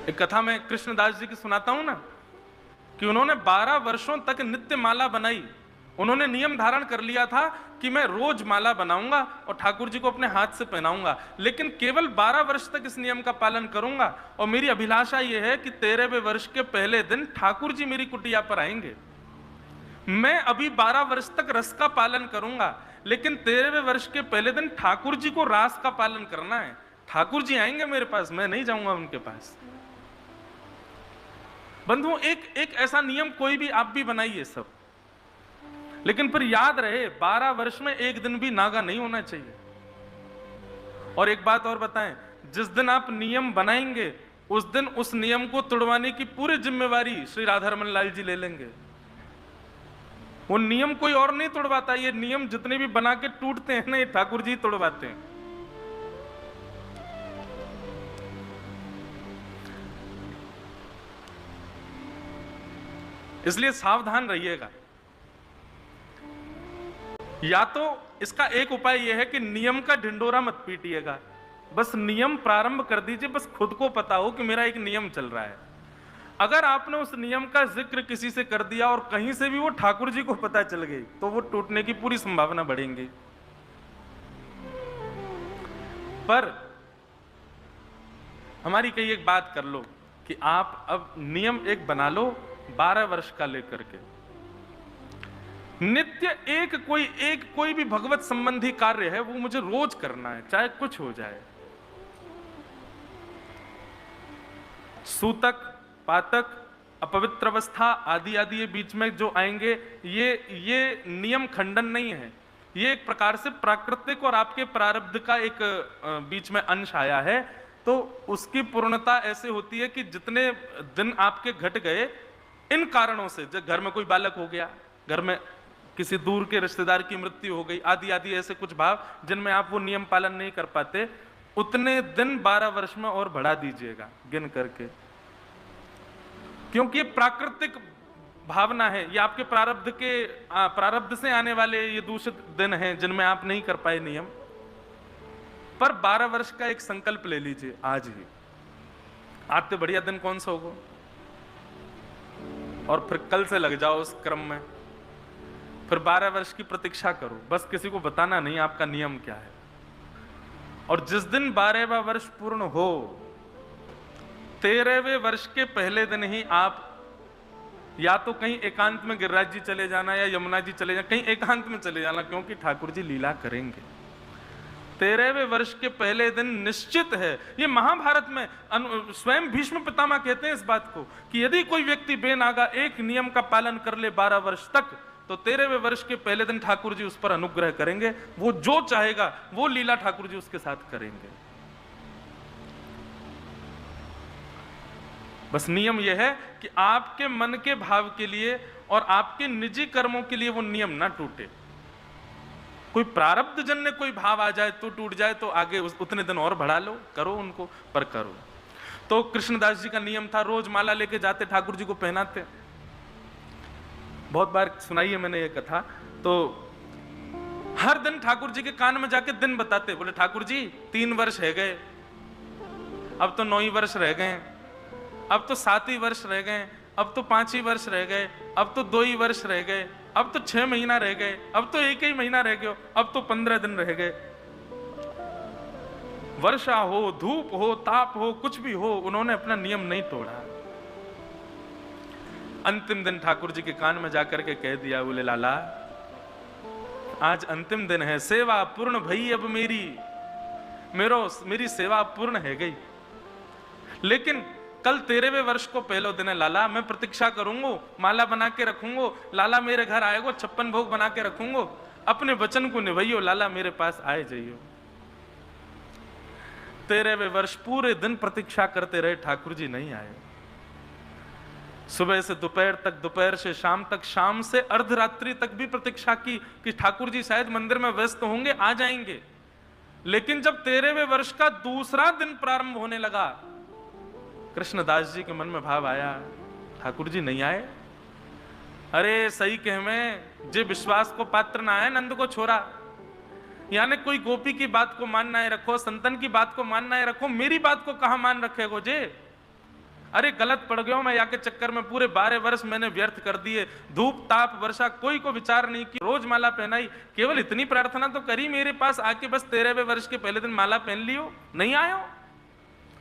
एक कथा मैं कृष्णदास जी की सुनाता हूं ना, कि उन्होंने 12 वर्षों तक नित्य माला बनाई। उन्होंने नियम धारण कर लिया था कि मैं रोज माला बनाऊंगा और ठाकुर जी को अपने हाथ से पहनाऊंगा, लेकिन केवल 12 वर्ष तक इस नियम का पालन करूंगा। और मेरी अभिलाषा यह है कि 13वें वर्ष के पहले दिन ठाकुर जी मेरी कुटिया पर आएंगे। मैं अभी 12 वर्ष तक रस का पालन करूंगा, लेकिन 13वें वर्ष के पहले दिन ठाकुर जी को रास का पालन करना है। ठाकुर जी आएंगे मेरे पास, मैं नहीं जाऊंगा उनके पास। बंधुओं, एक ऐसा नियम कोई भी आप भी बनाइए सब, लेकिन फिर याद रहे 12 वर्ष में एक दिन भी नागा नहीं होना चाहिए। और एक बात और बताएं, जिस दिन आप नियम बनाएंगे उस दिन उस नियम को तोड़वाने की पूरी जिम्मेवारी श्री राधारमण लाल जी ले लेंगे। वो नियम कोई और नहीं तोड़वाता, ये नियम जितने भी बना के टूटते हैं ना, ये ठाकुर जी तोड़वाते हैं। इसलिए सावधान रहिएगा। या तो इसका एक उपाय यह है कि नियम का ढिंडोरा मत पीटिएगा, बस नियम प्रारंभ कर दीजिए, बस खुद को पता हो कि मेरा एक नियम चल रहा है। अगर आपने उस नियम का जिक्र किसी से कर दिया और कहीं से भी वो ठाकुर जी को पता चल गई, तो वो टूटने की पूरी संभावना बढ़ेगी। पर हमारी कई एक बात कर लो कि आप अब नियम एक बना लो 12 वर्ष का लेकर के, नित्य एक कोई भी भगवत संबंधी कार्य है वो मुझे रोज करना है, चाहे कुछ हो जाए। सूतक, पातक, अपवित्र अवस्था आदि आदि ये बीच में जो आएंगे, ये नियम खंडन नहीं है, ये एक प्रकार से प्राकृतिक और आपके प्रारब्ध का एक बीच में अंश आया है। तो उसकी पूर्णता ऐसे होती है कि जितने दिन आपके घट गए इन कारणों से, जब घर में कोई बालक हो गया, घर में किसी दूर के रिश्तेदार की मृत्यु हो गई, आदि आदि ऐसे कुछ भाव जिनमें आप वो नियम पालन नहीं कर पाते, उतने दिन 12 वर्ष में और बढ़ा दीजिएगा गिन करके, क्योंकि ये प्राकृतिक भावना है, ये आपके प्रारब्ध से आने वाले ये दूषित दिन हैं जिनमें आप नहीं कर पाए नियम। पर 12 वर्ष का एक संकल्प ले लीजिए आज ही, आज तो बढ़िया दिन कौन सा होगा, और फिर कल से लग जाओ उस क्रम में, फिर 12 वर्ष की प्रतीक्षा करो, बस किसी को बताना नहीं आपका नियम क्या है। और जिस दिन 12वां वर्ष पूर्ण हो, 13वें वर्ष के पहले दिन ही आप या तो कहीं एकांत में गिरिराज जी चले जाना या यमुना जी चले जाना, कहीं एकांत में चले जाना, क्योंकि ठाकुर जी लीला करेंगे। 13वें वर्ष के पहले दिन निश्चित है, ये महाभारत में स्वयं भीष्म पितामह कहते हैं इस बात को, कि यदि कोई व्यक्ति बेनागा एक नियम का पालन कर ले 12 वर्ष तक, तो 13वें वर्ष के पहले दिन ठाकुर जी उस पर अनुग्रह करेंगे, वो जो चाहेगा वो लीला ठाकुर जी उसके साथ करेंगे। बस नियम यह है कि आपके मन के भाव के लिए और आपके निजी कर्मों के लिए वो नियम ना टूटे। कोई प्रारब्ध जन्य कोई भाव आ जाए तो टूट जाए, तो आगे उतने दिन और बढ़ा लो, करो उनको, पर करो। तो कृष्णदास जी का नियम था, रोज माला लेके जाते, ठाकुर जी को पहनाते। बहुत बार सुनाई है मैंने ये कथा। तो हर दिन ठाकुर जी के कान में जाके दिन बताते, बोले ठाकुर जी 3 वर्ष रह गए, अब तो 9 ही वर्ष रह गए, अब तो 7 ही वर्ष रह गए, अब तो 5 ही वर्ष रह गए, अब तो 2 ही वर्ष रह गए, अब तो 6 महीना रह गए, अब तो 1 ही महीना रह गया, अब तो 15 दिन रह गए। वर्षा हो, धूप हो, ताप हो, कुछ भी हो, उन्होंने अपना नियम नहीं तोड़ा। अंतिम दिन ठाकुर जी के कान में जाकर के कह दिया, बोले लाला आज अंतिम दिन है, सेवा पूर्ण भई अब मेरी सेवा पूर्ण है गई, लेकिन कल 13वें वर्ष को पहले दिन है लाला, मैं प्रतीक्षा करूंगा, माला बना के रखूंगा, लाला मेरे घर आएगो, 56 भोग बना के रखूंगा, अपने वचन को निभाइयो, लाला मेरे पास आए जाइयो। 13वें वर्ष पूरे दिन प्रतीक्षा करते रहे, ठाकुर जी नहीं आए। सुबह से दोपहर तक, दोपहर से शाम तक, शाम से अर्धरात्रि तक भी प्रतीक्षा की कि ठाकुर जी शायद मंदिर में व्यस्त होंगे, आ जाएंगे। लेकिन जब 13वें वर्ष का दूसरा दिन प्रारंभ होने लगा, कृष्णदास जी के मन में भाव आया, ठाकुर जी नहीं आए। अरे सही कह में जे विश्वास को पात्र ना है नंद को छोरा, यानी कोई गोपी की बात को मानना है रखो, संतन की बात को मानना है रखो, मेरी बात को कहां मान रखेगो जे। अरे गलत पड़ गया मैं याके चक्कर में, पूरे 12 वर्ष मैंने व्यर्थ कर दिए, धूप ताप वर्षा कोई को विचार नहीं की, रोज माला पहनाई, केवल इतनी प्रार्थना तो करी मेरे पास आके, बस 13वें वर्ष के पहले दिन माला पहन लियो, नहीं आयो।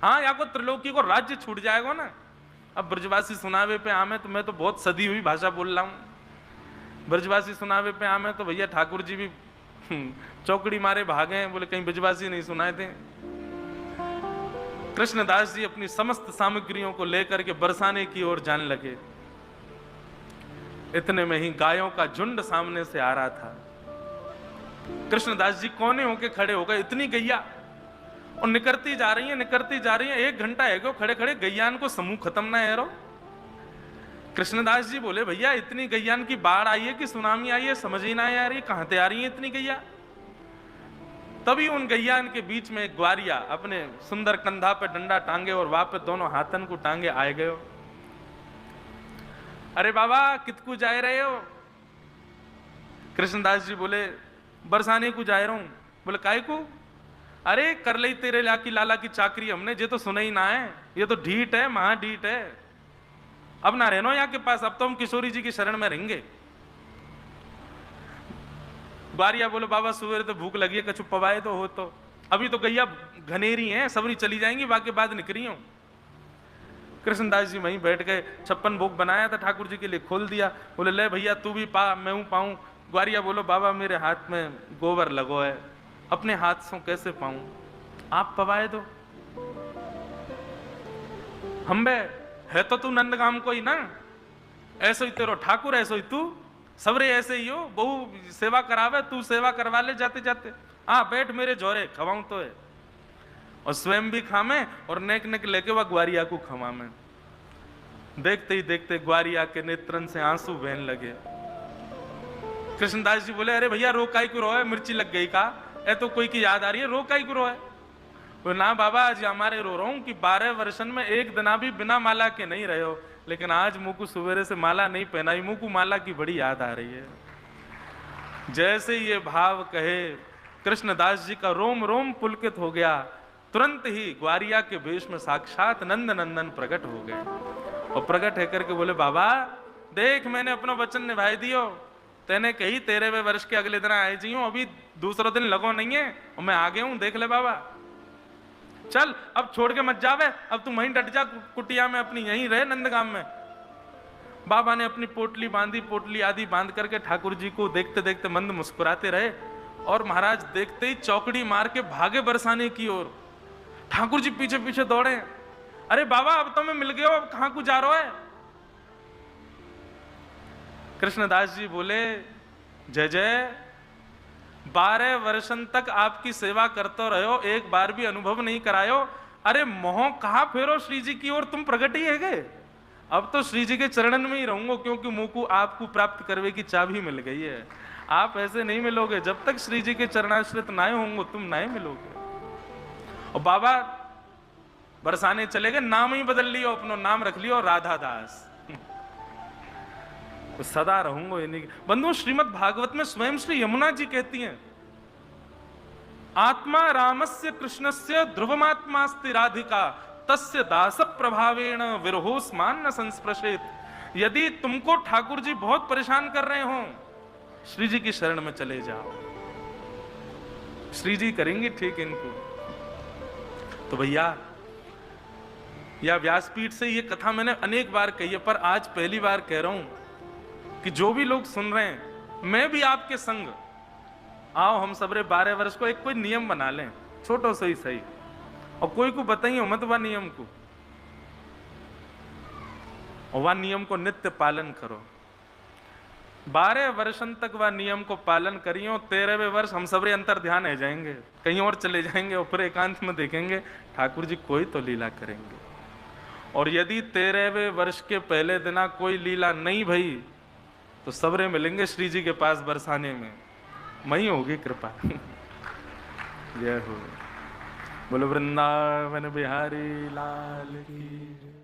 हाँ या को त्रिलोकी को राज्य छूट जाएगा ना। अब ब्रजवासी सुनावे पे आमे तो मैं तो बहुत सदी हुई भाषा बोल रहा हूं। ब्रजवासी सुनावे पे आमे तो भैया ठाकुर जी भी चौकड़ी मारे भागे, बोले कहीं ब्रजवासी नहीं सुनाए थे। कृष्णदास जी अपनी समस्त सामग्रियों को लेकर के बरसाने की ओर जाने लगे। इतने में ही गायों का झुंड सामने से आ रहा था। कृष्णदास जी कोने होके खड़े हो गए, इतनी गैया और निकलती जा रही है, निकलती जा रही है। 1 घंटा है गो खड़े खड़े, गैयान को समूह खत्म ना है रो। कृष्णदास जी बोले भैया इतनी गैयान की बाढ़ आई है कि सुनामी आई है, समझ ही ना आ रही, कहां से आ रही है इतनी गैया। तभी उन गैयान के बीच में एक ग्वारिया अपने सुंदर कंधा पे डंडा टांगे और वहां पे दोनों हाथन को टांगे आए गए। अरे बाबा कितकू जा रहे हो? कृष्णदास जी बोले बरसाने को जा रहा हूं। बोले काय को? अरे कर ले तेरे लाला की चाकरी हमने, ये तो सुना ही ना है, ये तो ढीठ है, महा ढीठ है, अब ना रहना यहाँ के पास, अब तो हम किशोरी जी की शरण में रहेंगे। ग्वारिया बोले बाबा सुबह तो भूख लगी है, कछु पवाए तो हो, तो अभी तो गैया घनेरी हैं, सबरी चली जाएंगी, बाकी बाद निकली हूं। कृष्णदास जी वहीं बैठ गए, 56 भोग बनाया था ठाकुर जी के लिए, खोल दिया। बोले ले भैया तू भी पा, मैं हूं पाऊं। ग्वारिया बोलो बाबा मेरे हाथ में गोबर लगो है, अपने हाथ से कैसे पाऊं, आप पवाए दो। हम्बे है तो तू नंदगाम को ही ना, ऐसो ही तेरो ठाकुर, ऐसो ही तू, सबरे ऐसे ही हो, बहु सेवा करावे, तू सेवा करवा ले जाते जाते। हाँ बैठ मेरे जोरे, खवाऊं तो है, और स्वयं भी खामे और नेक नेक लेके वह ग्वारिया को खवामे। देखते ही देखते ग्वारिया के नेत्रन से आंसू बहने लगे। कृष्णदास जी बोले अरे भैया रो काई को रो है, मिर्ची लग गई का? ए तो कोई की याद आ रही है, रो काई को रो है? बोले ना बाबा आज हमारे रो रहा हूं कि 12 वर्षन में एक दिना भी बिना माला के नहीं रहे हो, लेकिन आज मुंह को सवेरे से माला नहीं पहनाई, मुंह को माला की बड़ी याद आ रही है। जैसे ये भाव कहे कृष्णदास जी का रोम रोम पुलकित हो गया। तुरंत ही ग्वारिया के वेश में साक्षात नंद नंदन प्रकट हो गए और प्रकट होकर के बोले बाबा देख मैंने अपना वचन निभाई दियो, तेने कही 13वें वर्ष के अगले दिन आए जी हूं, अभी दूसरा दिन लगो नहीं है और मैं आ गया हूं, देख ले बाबा, चल अब छोड़ के मत जावे, अब तुम वहीं डट जा कुटिया में अपनी, यहीं रहे नंदगाम में। बाबा ने अपनी पोटली बांधी, पोटली आदि बांध करके ठाकुर जी को देखते देखते मंद मुस्कुराते रहे और महाराज देखते ही चौकड़ी मार के भागे बरसाने की ओर। ठाकुर जी पीछे पीछे दौड़े, अरे बाबा अब तो मैं मिल गया, अब कहां को जा रहा है? कृष्णदास जी बोले जय जय, 12 वर्षन तक आपकी सेवा करते रहो, एक बार भी अनुभव नहीं करायो। अरे मोह कहां फेरो श्री जी की ओर, तुम प्रकट ही है गए, अब तो श्री जी के चरणन में ही रहूंगा, क्योंकि मुंह को आपको प्राप्त करने की चाबी मिल गई है। आप ऐसे नहीं मिलोगे, जब तक श्री जी के चरणाश्रित नाय होंगे तुम नहीं मिलोगे। और बाबा बरसाने चले गए, नाम ही बदल लियो, अपना नाम रख लियो राधा दास, तो सदा रहूंगा इन्हीं। बंधु श्रीमद् भागवत में स्वयं श्री यमुना जी कहती हैं आत्मा रामस्य कृष्णस्य ध्रुवमात्मास्ति राधिका तस्य दास प्रभावेण विरहोस्मान न संस्पृशेत। यदि तुमको ठाकुर जी बहुत परेशान कर रहे हो, श्री जी की शरण में चले जाओ, श्री जी करेंगे ठीक इनको। तो भैया या व्यासपीठ से ये कथा मैंने अनेक बार कही है, पर आज पहली बार कह रहा हूं कि जो भी लोग सुन रहे हैं, मैं भी आपके संग आओ, हम सबरे 12 वर्ष को एक कोई नियम बना लें, छोटो से ही सही, और कोई को बताइए मत वह नियम को, और वह नियम को नित्य पालन करो। 12 वर्षन तक वह नियम को पालन करियो, 13वें वर्ष हम सबरे अंतर ध्यान है जाएंगे, कहीं और चले जाएंगे और फिर एकांत में देखेंगे ठाकुर जी कोई तो लीला करेंगे। और यदि 13वें वर्ष के पहले दिना कोई लीला नहीं भई तो सबरे मिलेंगे श्री जी के पास बरसाने में, वही होगी कृपा। जय हो, बोलो वृंदावन बिहारी लाल की।